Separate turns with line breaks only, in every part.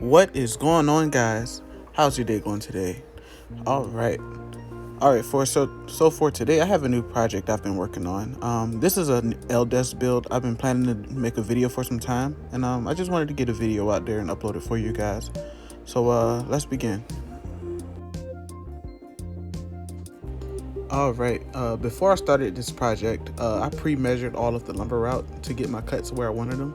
What is going on, guys? How's your day going today? All right. For today, I have a new project I've been working on. This is an LDES build. I've been planning to make a video for some time, and I just wanted to get a video out there and upload it for you guys. So let's begin. All right. Before I started this project, I pre-measured all of the lumber route to get my cuts where I wanted them.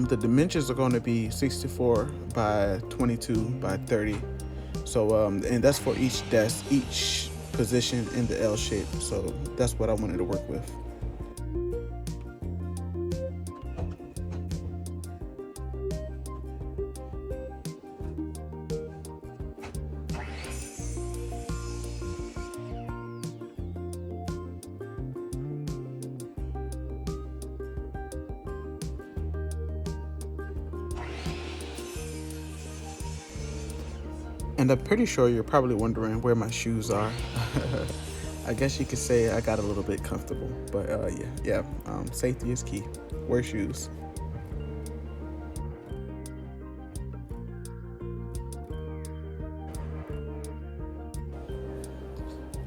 The dimensions are going to be 64 by 22 by 30. So and that's for each desk, each position in the L shape. So that's what I wanted to work with. And I'm pretty sure you're probably wondering where my shoes are. I guess you could say I got a little bit comfortable, but yeah. Safety is key. Wear shoes.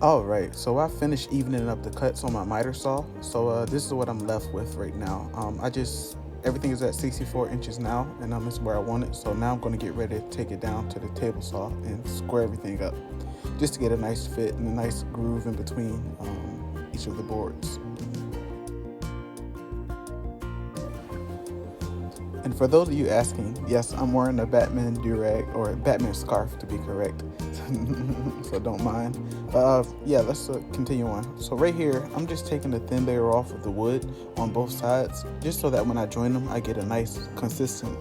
All right, so I finished evening up the cuts on my miter saw. So this is what I'm left with right now. Everything is at 64 inches now, and this is where I want it. So now I'm going to get ready to take it down to the table saw and square everything up, just to get a nice fit and a nice groove in between each of the boards. And for those of you asking, yes, I'm wearing a Batman durag, or a Batman scarf to be correct. So don't mind. Yeah, let's continue on. So right here, I'm just taking the thin layer off of the wood on both sides, just so that when I join them, I get a nice consistent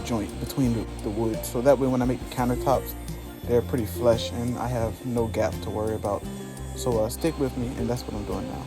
joint between the wood. So that way when I make the countertops, they're pretty flush and I have no gap to worry about. So stick with me, and that's what I'm doing now.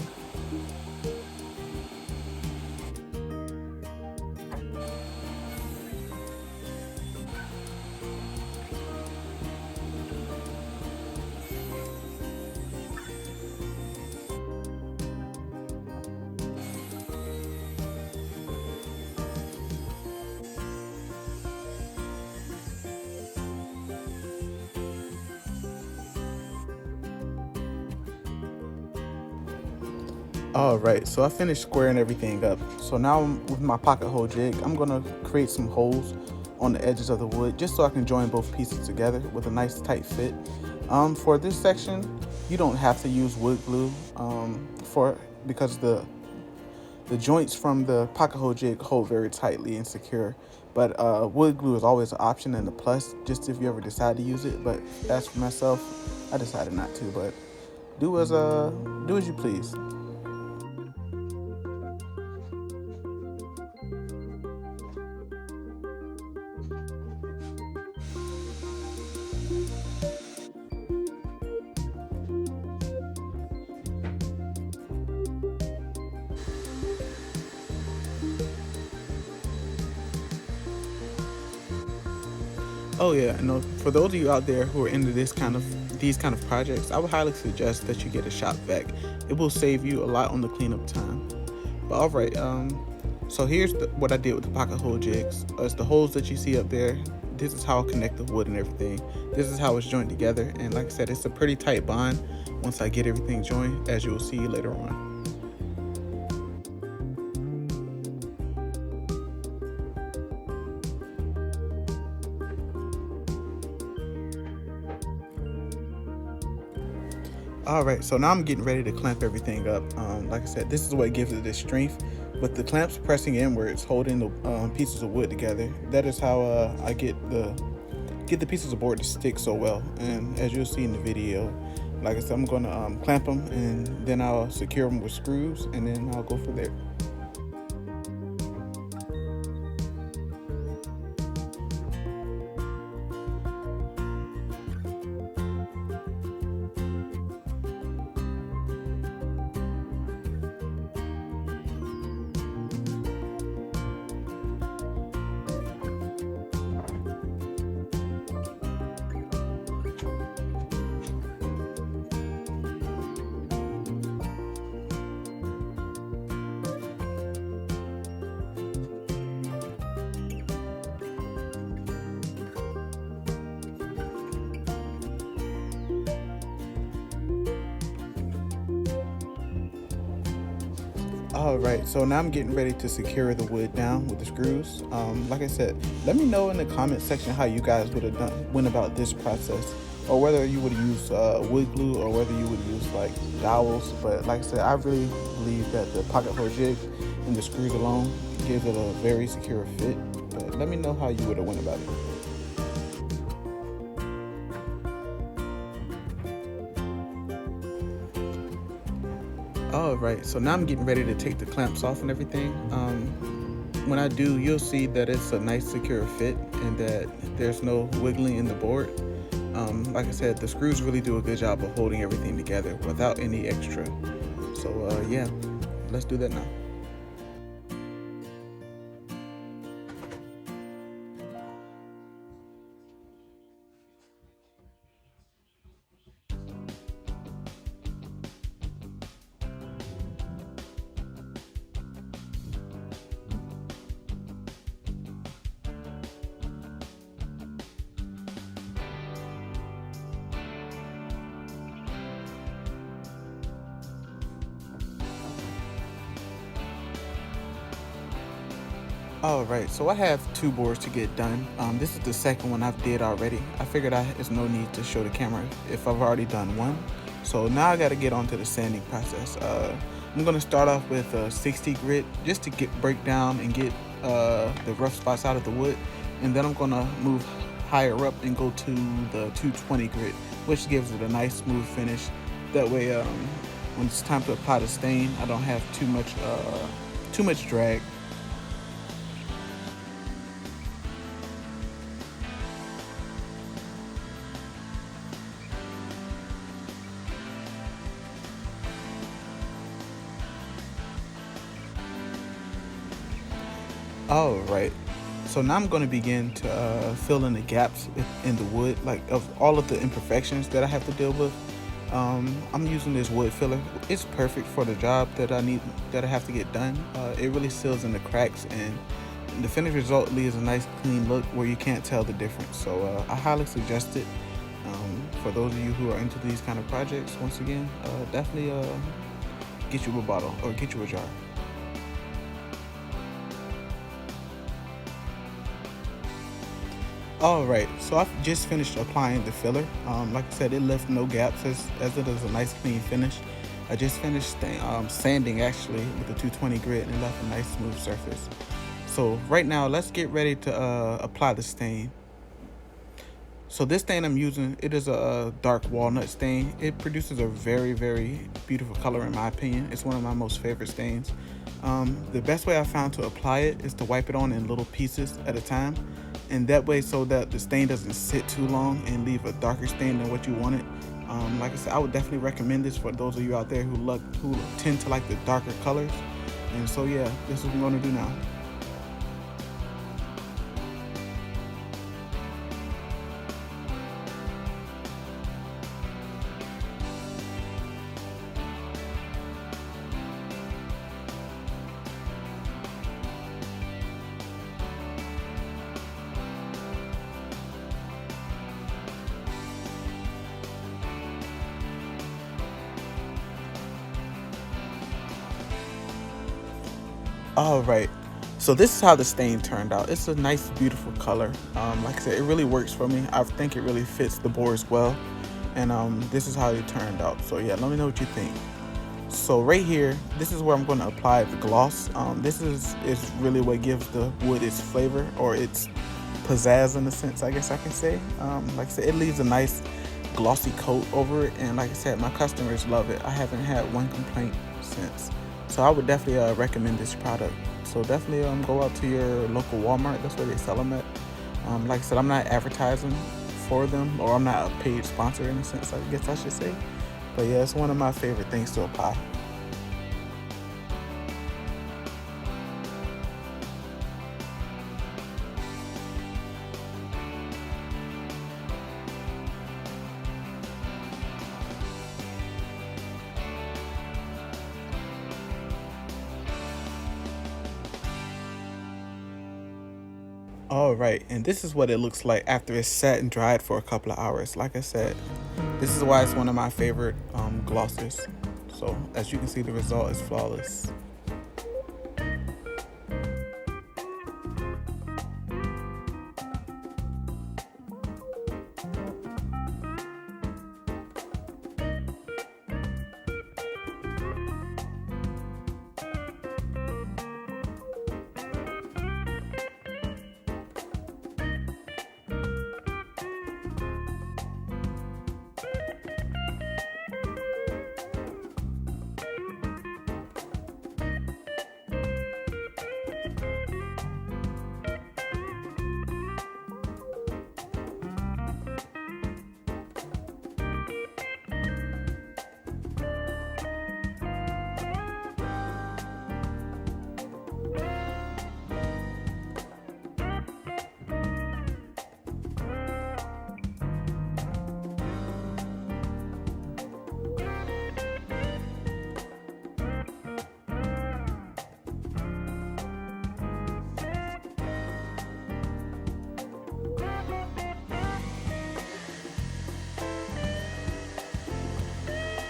All right, so I finished squaring everything up. So now with my pocket hole jig, I'm gonna create some holes on the edges of the wood just so I can join both pieces together with a nice tight fit. For this section, you don't have to use wood glue because the joints from the pocket hole jig hold very tightly and secure. But wood glue is always an option and a plus, just if you ever decide to use it. But as for myself, I decided not to. But do as you please. Oh yeah, for those of you out there who are into these kind of projects, I would highly suggest that you get a shop vac. It will save you a lot on the cleanup time. But all right, so here's what I did with the pocket hole jigs. It's the holes that you see up there. This is how I connect the wood and everything. This is how it's joined together, and like I said, it's a pretty tight bond once I get everything joined, as you will see later on. All right, so now I'm getting ready to clamp everything up. Like I said, this is what gives it this strength. With the clamps pressing inwards, holding the pieces of wood together, that is how I get the pieces of board to stick so well. And as you'll see in the video, like I said, I'm going to clamp them, and then I'll secure them with screws, and then I'll go from there. All right, so now I'm getting ready to secure the wood down with the screws. Like I said, let me know in the comment section how you guys would have went about this process, or whether you would use wood glue or whether you would use like dowels. But like I said, I really believe that the pocket hole jig and the screws alone gives it a very secure fit. But let me know how you would have went about it. All right, so now I'm getting ready to take the clamps off and everything. When I do, you'll see that it's a nice secure fit and that there's no wiggling in the board. Like I said, the screws really do a good job of holding everything together without any extra. So yeah, let's do that now. All right, so I have two boards to get done. This is the second one I've did already. I figured there's no need to show the camera if I've already done one. So now I got to get on to the sanding process. I'm gonna start off with a 60 grit just to break down and get the rough spots out of the wood, and then I'm gonna move higher up and go to the 220 grit, which gives it a nice smooth finish. That way, when it's time to apply the stain, I don't have too much drag. All right, so now I'm going to begin to fill in the gaps in the wood, like of all of the imperfections that I have to deal with. I'm using this wood filler. It's perfect for the job that I have to get done. It really seals in the cracks, and the finished result leaves a nice clean look where you can't tell the difference. So I highly suggest it for those of you who are into these kind of projects. Once again, definitely get you a bottle or get you a jar. All right, so I've just finished applying the filler. Like I said, it left no gaps as it is a nice clean finish. I just finished sanding actually with the 220 grit and it left a nice smooth surface. So right now, let's get ready to apply the stain. So this stain I'm using, it is a dark walnut stain. It produces a very, very beautiful color in my opinion. It's one of my most favorite stains. The best way I found to apply it is to wipe it on in little pieces at a time. And that way, so that the stain doesn't sit too long and leave a darker stain than what you wanted. Like I said, I would definitely recommend this for those of you out there who tend to like the darker colors. And so yeah, this is what I'm going to do now. All right, so this is how the stain turned out. It's a nice, beautiful color. Like I said, it really works for me. I think it really fits the boards well, and this is how it turned out. So yeah, let me know what you think. So right here, this is where I'm going to apply the gloss. This is really what gives the wood its flavor or its pizzazz in a sense, I guess I can say. Like I said, it leaves a nice glossy coat over it, and like I said, my customers love it. I haven't had one complaint since. So I would definitely recommend this product. So definitely go out to your local Walmart. That's where they sell them at. Like I said, I'm not advertising for them, or I'm not a paid sponsor in a sense, I guess I should say. But yeah, it's one of my favorite things to apply. All right, and this is what it looks like after it's sat and dried for a couple of hours. Like I said, this is why it's one of my favorite glosses. So as you can see, the result is flawless.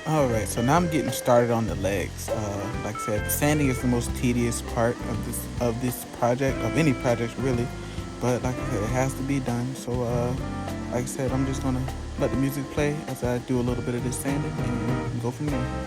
All right, so now I'm getting started on the legs. Like I said, the sanding is the most tedious part of this project, of any project really. But like I said, it has to be done. So like I said, I'm just gonna let the music play as I do a little bit of this sanding and go from there.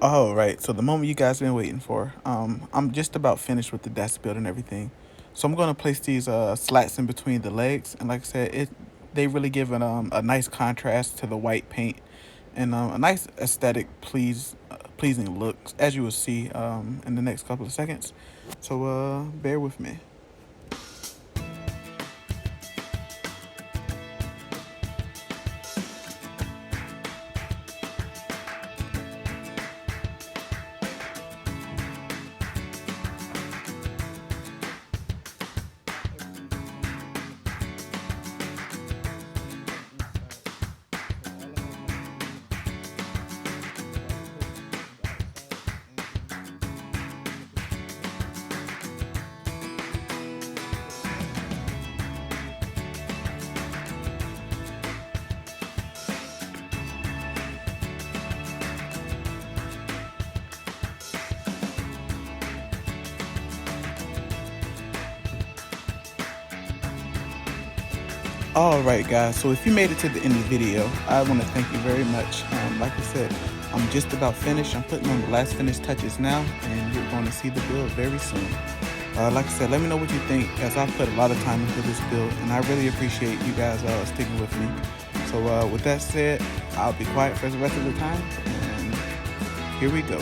All right, so the moment you guys been waiting for. I'm just about finished with the desk build and everything. So I'm gonna place these slats in between the legs, and like I said, they really give a nice contrast to the white paint and a nice aesthetic pleasing look, as you will see in the next couple of seconds. So bear with me. All right, guys, so if you made it to the end of the video, I want to thank you very much. Like I said, I'm just about finished. I'm putting on the last finished touches now, and you're going to see the build very soon. Like I said, let me know what you think, as I've put a lot of time into this build, and I really appreciate you guys sticking with me. So with that said, I'll be quiet for the rest of the time, and here we go.